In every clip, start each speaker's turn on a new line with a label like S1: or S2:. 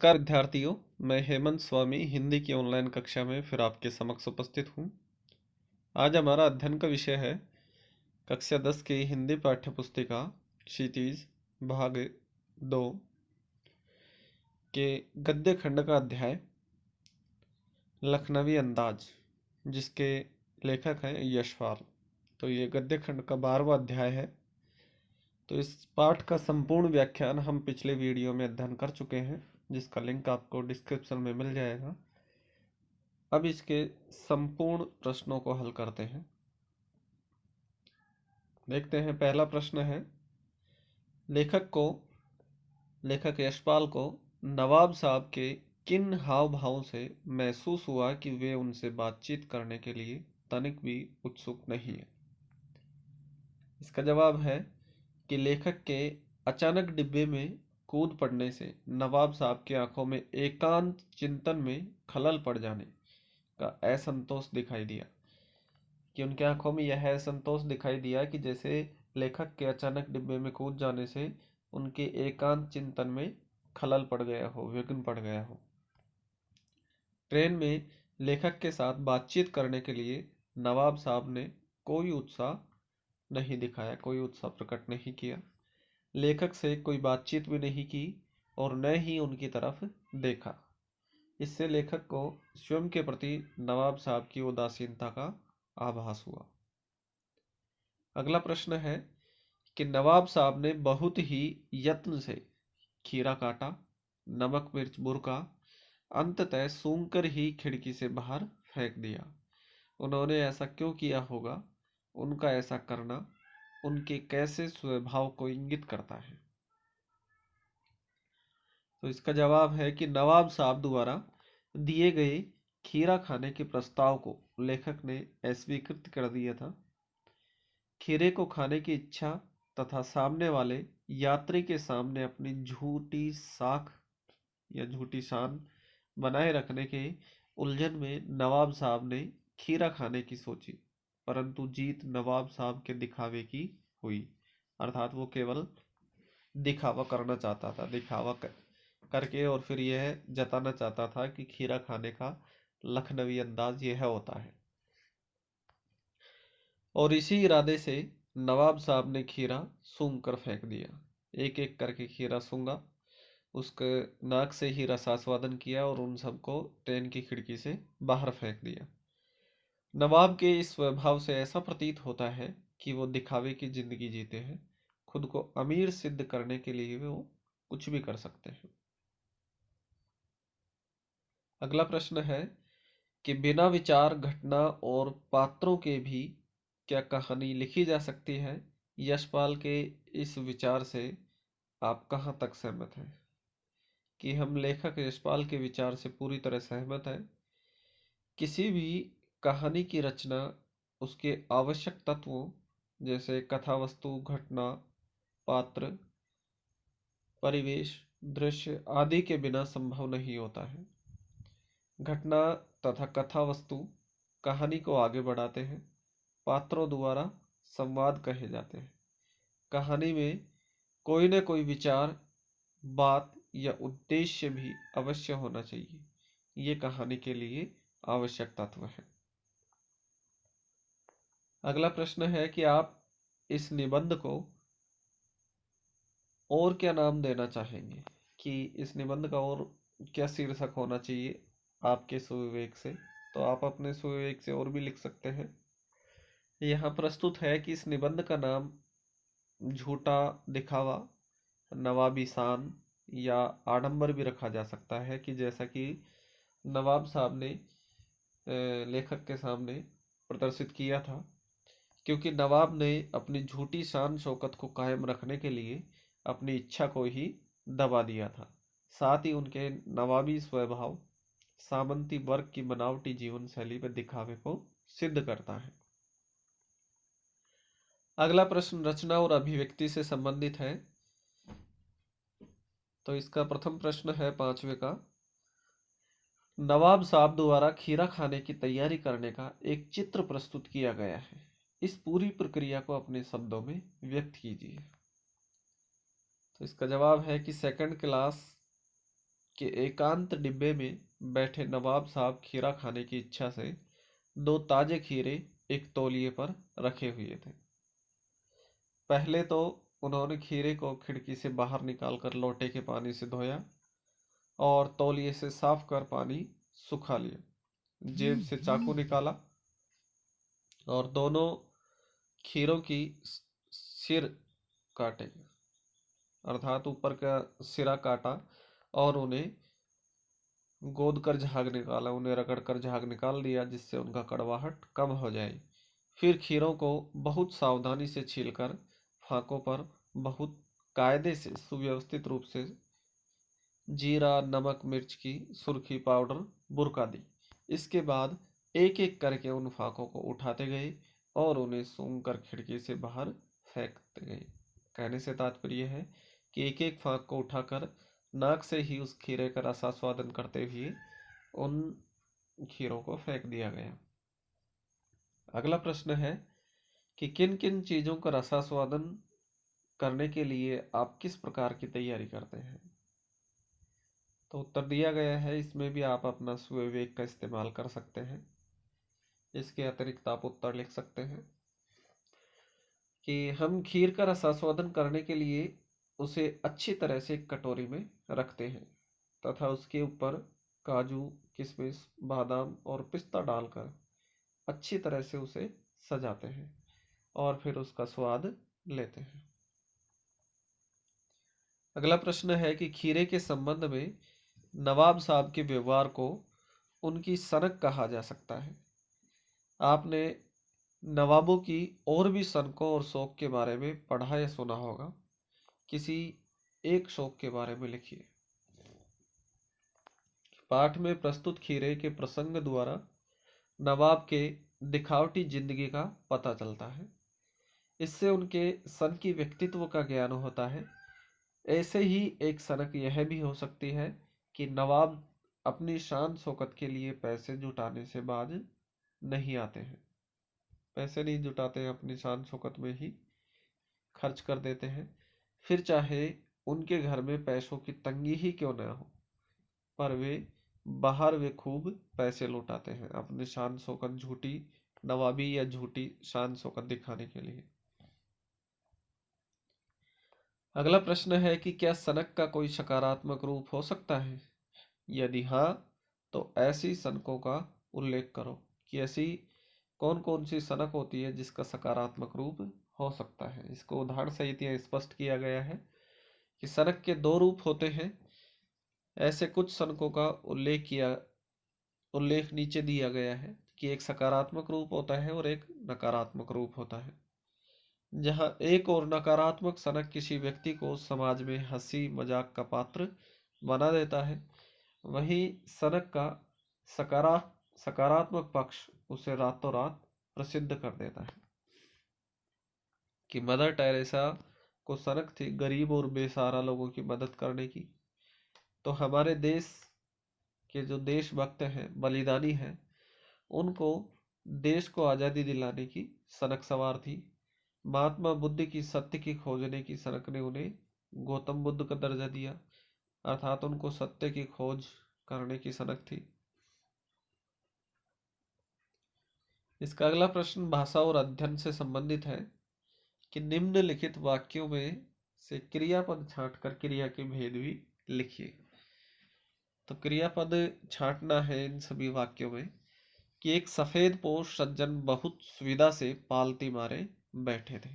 S1: नमस्कार विद्यार्थियों, मैं हेमंत स्वामी हिंदी की ऑनलाइन कक्षा में फिर आपके समक्ष उपस्थित हूँ। आज हमारा अध्ययन का विषय है कक्षा 10 की हिंदी पाठ्य पुस्तिका क्षितिज भाग 2 के गद्य खंड का अध्याय लखनवी अंदाज, जिसके लेखक हैं यशपाल। तो ये गद्य खंड का 12वां अध्याय है। तो इस पाठ का संपूर्ण व्याख्यान हम पिछले वीडियो में अध्ययन कर चुके हैं, जिसका लिंक आपको डिस्क्रिप्शन में मिल जाएगा। अब इसके संपूर्ण प्रश्नों को हल करते हैं। देखते हैं, पहला प्रश्न है, लेखक यशपाल को नवाब साहब के किन हाव भावों से महसूस हुआ कि वे उनसे बातचीत करने के लिए तनिक भी उत्सुक नहीं है। इसका जवाब है कि लेखक के अचानक डिब्बे में कूद पड़ने से नवाब साहब की आंखों में एकांत चिंतन में खलल पड़ जाने का असंतोष दिखाई दिया। कि उनकी आंखों में यह असंतोष दिखाई दिया कि जैसे लेखक के अचानक डिब्बे में कूद जाने से उनके एकांत चिंतन में खलल पड़ गया हो, विघ्न पड़ गया हो। ट्रेन में लेखक के साथ बातचीत करने के लिए नवाब साहब ने कोई उत्साह नहीं दिखाया, कोई उत्साह प्रकट नहीं किया। लेखक से कोई बातचीत भी नहीं की और न ही उनकी तरफ देखा। इससे लेखक को स्वयं के प्रति नवाब साहब की उदासीनता का आभास हुआ। अगला प्रश्न है कि नवाब साहब ने बहुत ही यत्न से खीरा काटा, नमक मिर्च बुरका, अंततः सूंघकर ही खिड़की से बाहर फेंक दिया। उन्होंने ऐसा क्यों किया होगा? उनका ऐसा करना उनके कैसे स्वभाव को इंगित करता है? तो इसका जवाब है कि नवाब साहब द्वारा दिए गए खीरा खाने के प्रस्ताव को लेखक ने अस्वीकृत कर दिया था। खीरे को खाने की इच्छा तथा सामने वाले यात्री के सामने अपनी झूठी साख या झूठी शान बनाए रखने के उलझन में नवाब साहब ने खीरा खाने की सोची, परंतु जीत नवाब साहब के दिखावे की हुई। अर्थात वो केवल दिखावा करना चाहता था, करके और फिर यह जताना चाहता था कि खीरा खाने का लखनवी अंदाज यह होता है। और इसी इरादे से नवाब साहब ने खीरा सूंघ कर फेंक दिया। एक एक करके खीरा सूंघा, उसके नाक से ही रसास्वादन किया और उन सबको ट्रेन की खिड़की से बाहर फेंक दिया। नवाब के इस स्वभाव से ऐसा प्रतीत होता है कि वो दिखावे की जिंदगी जीते हैं। खुद को अमीर सिद्ध करने के लिए वो कुछ भी कर सकते हैं। अगला प्रश्न है कि बिना विचार, घटना और पात्रों के भी क्या कहानी लिखी जा सकती है? यशपाल के इस विचार से आप कहाँ तक सहमत हैं? कि हम लेखक यशपाल के विचार से पूरी तरह सहमत हैं। किसी भी कहानी की रचना उसके आवश्यक तत्वों जैसे कथा वस्तु, घटना, पात्र, परिवेश, दृश्य आदि के बिना संभव नहीं होता है। घटना तथा कथा वस्तु कहानी को आगे बढ़ाते हैं। पात्रों द्वारा संवाद कहे जाते हैं। कहानी में कोई न कोई विचार, बात या उद्देश्य भी अवश्य होना चाहिए। ये कहानी के लिए आवश्यक तत्व है। अगला प्रश्न है कि आप इस निबंध को और क्या नाम देना चाहेंगे? कि इस निबंध का और क्या शीर्षक होना चाहिए आपके सुविवेक से? तो आप अपने सुविवेक से और भी लिख सकते हैं। यहाँ प्रस्तुत है कि इस निबंध का नाम झूठा दिखावा, नवाबी शान या आडंबर भी रखा जा सकता है। कि जैसा कि नवाब साहब ने लेखक के सामने प्रदर्शित किया था, क्योंकि नवाब ने अपनी झूठी शान शौकत को कायम रखने के लिए अपनी इच्छा को ही दबा दिया था। साथ ही उनके नवाबी स्वभाव सामंती वर्ग की बनावटी जीवन शैली में दिखावे को सिद्ध करता है। अगला प्रश्न रचना और अभिव्यक्ति से संबंधित है। तो इसका प्रथम प्रश्न है 5वें का, नवाब साहब द्वारा खीरा खाने की तैयारी करने का एक चित्र प्रस्तुत किया गया है। इस पूरी प्रक्रिया को अपने शब्दों में व्यक्त कीजिए। तो इसका जवाब है कि सेकंड क्लास कि एकांत डिब्बे में बैठे नवाब साहब खीरा खाने की इच्छा से 2 ताजे खीरे एक तौलिए पर रखे हुए थे। पहले तो उन्होंने खीरे को खिड़की से बाहर निकालकर लोटे के पानी से धोया और तौलिए से साफ कर पानी सुखा लिया। जेब से चाकू निकाला और दोनों खीरों की सिर काटे, अर्थात ऊपर का सिरा काटा और उन्हें गोद कर झाग निकाला, उन्हें रगड़ कर झाग निकाल दिया जिससे उनका कड़वाहट कम हो जाए। फिर खीरों को बहुत सावधानी से छीलकर फाकों पर बहुत कायदे से सुव्यवस्थित रूप से जीरा, नमक, मिर्च की सुर्खी पाउडर बुरका दी। इसके बाद एक एक करके उन फाकों को उठाते गए और उन्हें सूंघ कर खिड़की से बाहर फेंकते गए। कहने से तात्पर्य है कि एक एक फाक को उठाकर नाक से ही उस खीरे का रसास्वादन करते हुए उन खीरों को फेंक दिया गया। अगला प्रश्न है कि किन किन चीजों का रसास्वादन करने के लिए आप किस प्रकार की तैयारी करते हैं? तो उत्तर दिया गया है, इसमें भी आप अपना स्वविवेक का इस्तेमाल कर सकते हैं। इसके अतिरिक्त आप उत्तर लिख सकते हैं कि हम खीर का रसास्वादन करने के लिए उसे अच्छी तरह से एक कटोरी में रखते हैं तथा उसके ऊपर काजू, किशमिश, बादाम और पिस्ता डालकर अच्छी तरह से उसे सजाते हैं और फिर उसका स्वाद लेते हैं। अगला प्रश्न है कि खीरे के संबंध में नवाब साहब के व्यवहार को उनकी सनक कहा जा सकता है। आपने नवाबों की और भी सनकों और शौक के बारे में पढ़ा या सुना होगा। किसी एक शौक के बारे में लिखिए। पाठ में प्रस्तुत खीरे के प्रसंग द्वारा नवाब के दिखावटी जिंदगी का पता चलता है। इससे उनके सन की व्यक्तित्व का ज्ञान होता है। ऐसे ही एक सनक यह भी हो सकती है कि नवाब अपनी शान शौकत के लिए पैसे जुटाने से बाज नहीं आते हैं। पैसे नहीं जुटाते हैं, अपनी शान शौकत में ही खर्च कर देते हैं। फिर चाहे उनके घर में पैसों की तंगी ही क्यों ना हो, पर वे खूब पैसे लुटाते हैं अपनी शान शौकत, झूठी नवाबी या झूठी शान शौकत दिखाने के लिए। अगला प्रश्न है कि क्या सनक का कोई सकारात्मक रूप हो सकता है? यदि हाँ, तो ऐसी सनकों का उल्लेख करो कि ऐसी कौन कौन सी सनक होती है जिसका सकारात्मक रूप हो सकता है। इसको उदाहरण सहित यह स्पष्ट किया गया है कि सनक के 2 रूप होते हैं। ऐसे कुछ सनकों का उल्लेख नीचे दिया गया है कि एक सकारात्मक रूप होता है और एक नकारात्मक रूप होता है। जहां एक और नकारात्मक सनक किसी व्यक्ति को समाज में हंसी मजाक का पात्र बना देता है, वहीं सनक का सकारात्मक पक्ष उसे रातों रात प्रसिद्ध कर देता है। कि मदर टेरेसा को सनक थी गरीब और बेसहारा लोगों की मदद करने की, तो हमारे देश के जो देशभक्त हैं, बलिदानी हैं, उनको देश को आज़ादी दिलाने की सनक सवार थी। महात्मा बुद्ध की सत्य की खोजने की सनक ने उन्हें गौतम बुद्ध का दर्जा दिया, अर्थात उनको सत्य की खोज करने की सनक थी। इसका अगला प्रश्न भाषा और अध्ययन से संबंधित है कि निम्नलिखित वाक्यों में से क्रियापद छांटकर क्रिया के भेद भी लिखिए। तो क्रियापद छांटना है इन सभी वाक्यों में कि एक सफेद पोष सज्जन बहुत सुविधा से पालती मारे बैठे थे।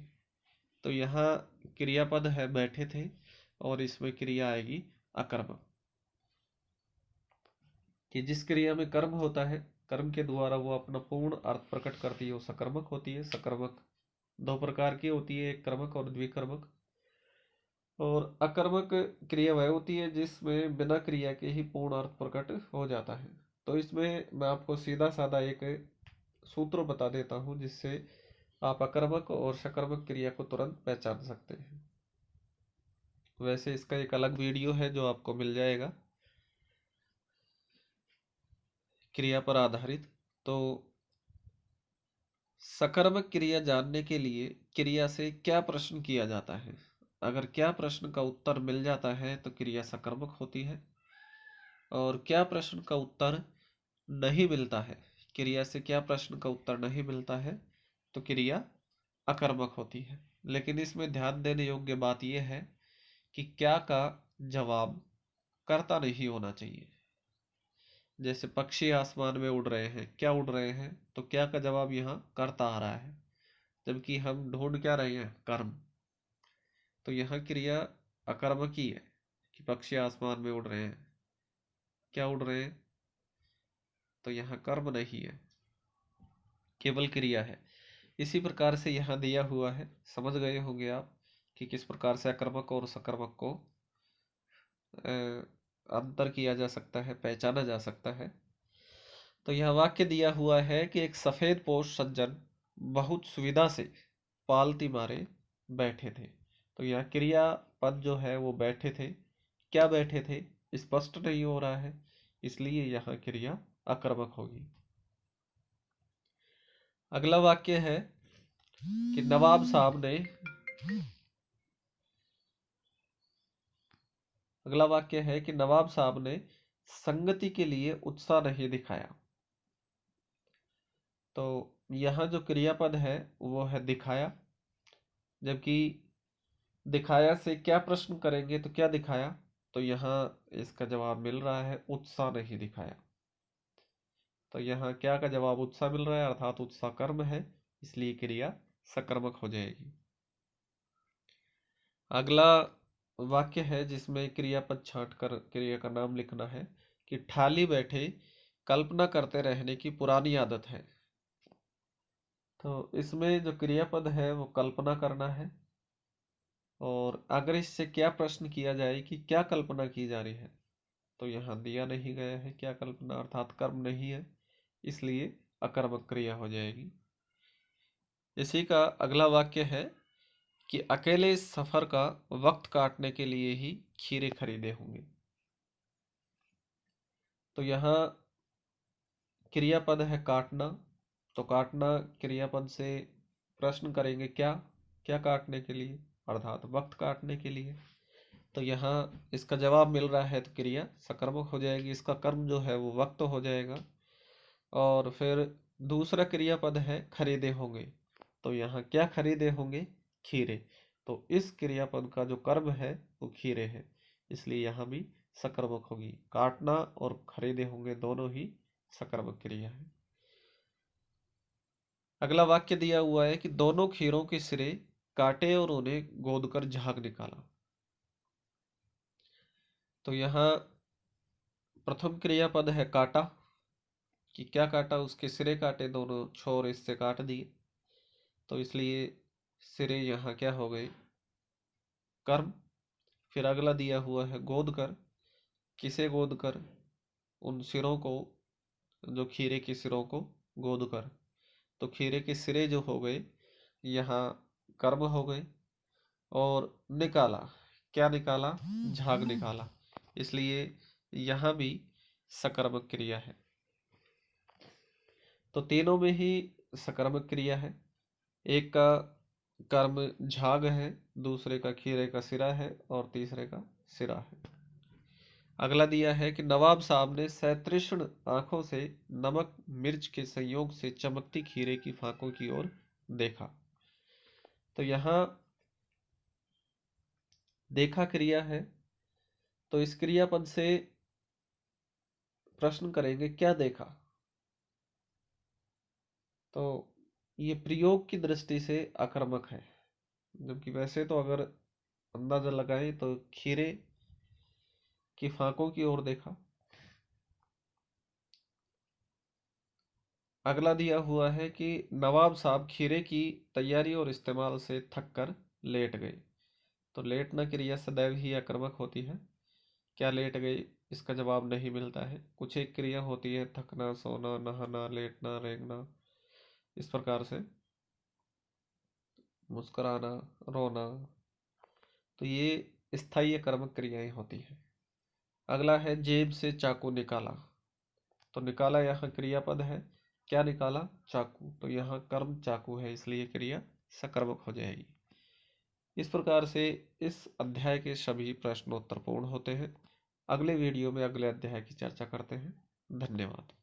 S1: तो यहाँ क्रियापद है बैठे थे और इसमें क्रिया आएगी अकर्मक। कि जिस क्रिया में कर्म होता है, कर्म के द्वारा वो अपना पूर्ण अर्थ प्रकट करती है, वो सकर्मक होती है। सकर्मक 2 प्रकार की होती है, एक कर्मक और द्विकर्मक। और अकर्मक क्रिया वह होती है जिसमें बिना क्रिया के ही पूर्ण अर्थ प्रकट हो जाता है। तो इसमें मैं आपको सीधा साधा एक सूत्र बता देता हूं जिससे आप अकर्मक और सकर्मक क्रिया को तुरंत पहचान सकते हैं। वैसे इसका एक अलग वीडियो है जो आपको मिल जाएगा क्रिया पर आधारित। तो सकर्मक क्रिया जानने के लिए क्रिया से क्या प्रश्न किया जाता है। अगर क्या प्रश्न का उत्तर मिल जाता है तो क्रिया सकर्मक होती है। और क्या प्रश्न का उत्तर नहीं मिलता है, क्रिया से क्या प्रश्न का उत्तर नहीं मिलता है, तो क्रिया अकर्मक होती है। लेकिन इसमें ध्यान देने योग्य बात यह है कि क्या का जवाब कर्ता नहीं होना चाहिए। जैसे पक्षी आसमान में उड़ रहे हैं, क्या उड़ रहे हैं, तो क्या का जवाब यहाँ कर्ता आ रहा है, जबकि हम ढूंढ क्या रहे हैं, कर्म। तो यहाँ क्रिया अकर्मक ही है कि पक्षी आसमान में उड़ रहे हैं, क्या उड़ रहे हैं, तो यहाँ कर्म नहीं है, केवल क्रिया है। इसी प्रकार से यहाँ दिया हुआ है, समझ गए होंगे आप कि किस प्रकार से अकर्मक और सकर्मक को अंतर किया जा सकता है, पहचाना जा सकता है। तो यह वाक्य दिया हुआ है कि एक सफेद पोश सज्जन बहुत सुविधा से पालती मारे बैठे थे। तो यह क्रियापद जो है वो बैठे थे, क्या बैठे थे स्पष्ट नहीं हो रहा है, इसलिए यहाँ क्रिया अकर्मक होगी। अगला वाक्य है कि नवाब साहब ने अगला वाक्य है कि नवाब साहब ने संगति के लिए उत्साह नहीं दिखाया। तो यहाँ जो क्रियापद है वो है दिखाया, जबकि दिखाया से क्या प्रश्न करेंगे, तो क्या दिखाया, तो यहाँ इसका जवाब मिल रहा है उत्साह नहीं दिखाया। तो यहाँ क्या का जवाब उत्साह मिल रहा है, अर्थात उत्साह कर्म है, इसलिए क्रिया सकर्मक हो जाएगी। अगला वाक्य है जिसमें क्रियापद छांट कर क्रिया का नाम लिखना है कि ठाली बैठे कल्पना करते रहने की पुरानी आदत है। तो इसमें जो क्रियापद है वो कल्पना करना है, और अगर इससे क्या प्रश्न किया जाए कि क्या कल्पना की जा रही है, तो यहाँ दिया नहीं गया है क्या कल्पना, अर्थात कर्म नहीं है, इसलिए अकर्मक क्रिया हो जाएगी। इसी का अगला वाक्य है कि अकेले इस सफर का वक्त काटने के लिए ही खीरे खरीदे होंगे। तो यहाँ क्रियापद है काटना, तो काटना क्रियापद से प्रश्न करेंगे क्या, क्या काटने के लिए, अर्थात वक्त काटने के लिए। तो यहाँ इसका जवाब मिल रहा है, तो क्रिया सकर्मक हो जाएगी, इसका कर्म जो है वो वक्त हो जाएगा। और फिर दूसरा क्रियापद है खरीदे होंगे, तो यहाँ क्या खरीदे होंगे, खीरे। तो इस क्रियापद का जो कर्म है वो खीरे है, इसलिए यहाँ भी सकर्मक होगी। काटना और खरीदे होंगे दोनों ही सकर्मक क्रिया है। अगला वाक्य दिया हुआ है कि दोनों खीरों के सिरे काटे और उन्हें गोदकर झाग निकाला। तो यहाँ प्रथम क्रियापद है काटा, कि क्या काटा, उसके सिरे काटे, दोनों छोर इससे काट दिए, तो इसलिए सिरे यहाँ क्या हो गए, कर्म। फिर अगला दिया हुआ है गोद कर, किसे गोद कर, उन सिरों को, जो खीरे के सिरों को गोद कर। तो खीरे के सिरे जो हो गए यहाँ कर्म हो गए, और निकाला, क्या निकाला, झाग निकाला, इसलिए यहाँ भी सकर्मक क्रिया है। तो तीनों में ही सकर्मक क्रिया है, एक का कर्म झाग है, दूसरे का खीरे का सिरा है, और तीसरे का सिरा है। अगला दिया है कि नवाब साहब ने सतृष्ण आंखों से नमक मिर्च के संयोग से चमकती खीरे की फाकों की ओर देखा। तो यहाँ देखा क्रिया है, तो इस क्रियापद से प्रश्न करेंगे क्या देखा। तो ये प्रयोग की दृष्टि से आक्रामक है, जबकि वैसे तो अगर अंदाजा लगाएं तो खीरे की फाकों की ओर देखा। अगला दिया हुआ है कि नवाब साहब खीरे की तैयारी और इस्तेमाल से थक कर लेट गए। तो लेटना क्रिया सदैव ही आक्रामक होती है, क्या लेट गए, इसका जवाब नहीं मिलता है। कुछ एक क्रिया होती है थकना, सोना, नहाना, लेटना, रेंगना, इस प्रकार से मुस्कुराना, रोना, तो ये स्थायी कर्मक क्रियाएं होती हैं। अगला है जेब से चाकू निकाला। तो निकाला यहाँ क्रियापद है, क्या निकाला, चाकू। तो यहाँ कर्म चाकू है, इसलिए क्रिया सकर्मक हो जाएगी। इस प्रकार से इस अध्याय के सभी प्रश्नोत्तर पूर्ण होते हैं। अगले वीडियो में अगले अध्याय की चर्चा करते हैं। धन्यवाद।